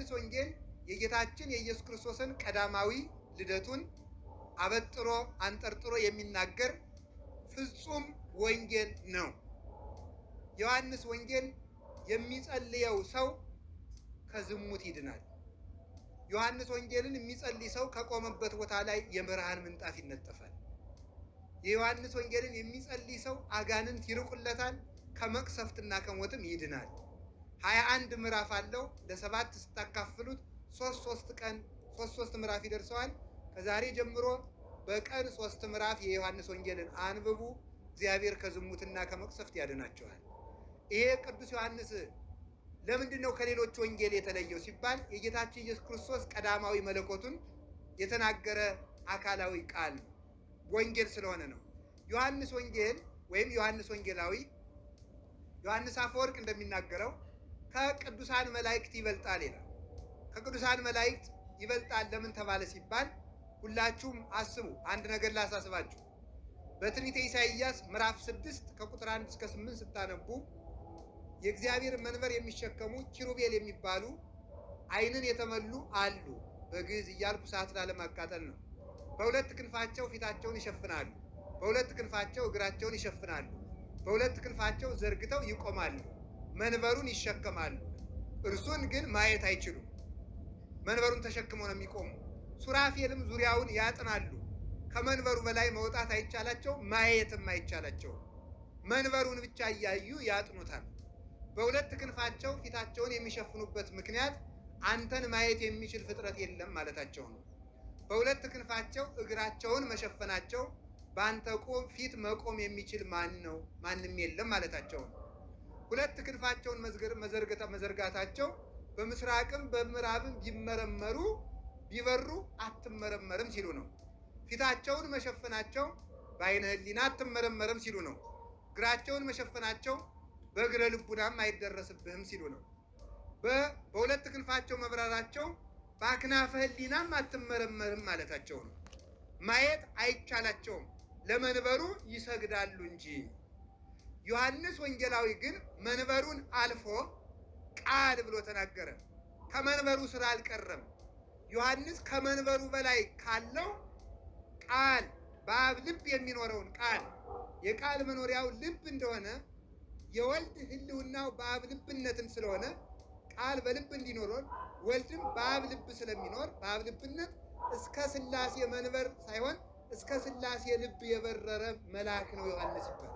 የዮሐንስ ወንጌል የጌታችን የኢየሱስ ክርስቶስን ቀዳማዊ ልደቱን አበጥሮ አንጠርጥሮ የሚናገር ፍጹም ወንጌል ነው። ዮሐንስ ወንጌል የሚጸልየው ሰው ከዝሙት ይድናል። ዮሐንስ ወንጌልን የሚጸልይ ሰው ከቆመበት ቦታ ላይ የብርሃን ምንጣፍ ይነጠፋል። የዮሐንስ ወንጌልን የሚጸልይ ሰው አጋንንት ይርቁለታል፣ ከመቅሰፍትና ከሞትም ይድናል። 21 ምዕራፍ አለው። ለሰባት ስታካፍሉት ሶስት ምዕራፍ ይደርሰዋል። ከዛሬ ጀምሮ በቀን 3 ምዕራፍ የዮሐንስ ወንጌልን አንብቡ። እግዚአብሔር ከዝሙትና ከመቅሰፍት ያድናቸዋል። ይሄ ቅዱስ ዮሐንስ ለምንድን ነው ከሌሎች ወንጌል የተለየው ሲባል የጌታችን ኢየሱስ ክርስቶስ ቀዳማዊ መለኮቱን የተናገረ አካላዊ ቃል ወንጌል ስለሆነ ነው። ዮሐንስ ወንጌል ወይም ዮሐንስ ወንጌላዊ ዮሐንስ አፈወርቅ እንደሚናገረው ከቅዱሳን መላእክት ይበልጣል ይላል። ከቅዱሳን መላእክት ይበልጣል ለምን ተባለ ሲባል ሁላችሁም አስቡ። አንድ ነገር ላሳስባችሁ። በትንቢተ ኢሳይያስ ምዕራፍ 6 ከቁጥር 1 እስከ 8 ስታነቡ የእግዚአብሔር መንበር የሚሸከሙ ኪሩቤል የሚባሉ ዓይንን የተመሉ አሉ። በግዕዝ እያልኩ ሰዓት ላለማቃጠል ነው። በሁለት ክንፋቸው ፊታቸውን ይሸፍናሉ፣ በሁለት ክንፋቸው እግራቸውን ይሸፍናሉ፣ በሁለት ክንፋቸው ዘርግተው ይቆማሉ፣ መንበሩን ይሸከማሉ። እርሱን ግን ማየት አይችሉም። መንበሩን ተሸክመው ነው የሚቆሙ። ሱራፌልም ዙሪያውን ያጥናሉ። ከመንበሩ በላይ መውጣት አይቻላቸው፣ ማየትም አይቻላቸው። መንበሩን ብቻ እያዩ ያጥኑታል። በሁለት ክንፋቸው ፊታቸውን የሚሸፍኑበት ምክንያት አንተን ማየት የሚችል ፍጥረት የለም ማለታቸው ነው። በሁለት ክንፋቸው እግራቸውን መሸፈናቸው በአንተ ፊት መቆም የሚችል ማን ነው? ማንም የለም ማለታቸው ነው። ሁለት ክንፋቸውን መዘርጋታቸው በምስራቅም በምዕራብም ቢመረመሩ ቢበሩ አትመረመርም ሲሉ ነው። ፊታቸውን መሸፈናቸው በዓይነ ሕሊና አትመረመርም ሲሉ ነው። እግራቸውን መሸፈናቸው በእግረ ልቡናም አይደረስብህም ሲሉ ነው። በሁለት ክንፋቸው መብራራቸው በአክናፈ ሕሊናም አትመረመርም ማለታቸው ነው። ማየት አይቻላቸውም፣ ለመንበሩ ይሰግዳሉ እንጂ። ዮሐንስ ወንጌላዊ ግን መንበሩን አልፎ ቃል ብሎ ተናገረ። ከመንበሩ ስራ አልቀረም። ዮሐንስ ከመንበሩ በላይ ካለው ቃል በአብ ልብ የሚኖረውን ቃል የቃል መኖሪያው ልብ እንደሆነ የወልድ ህልውናው በአብ ልብነትን ስለሆነ ቃል በልብ እንዲኖረን ወልድም በአብ ልብ ስለሚኖር በአብ ልብነት እስከ ሥላሴ መንበር ሳይሆን እስከ ሥላሴ ልብ የበረረ መልአክ ነው ዮሐንስ ይባላል።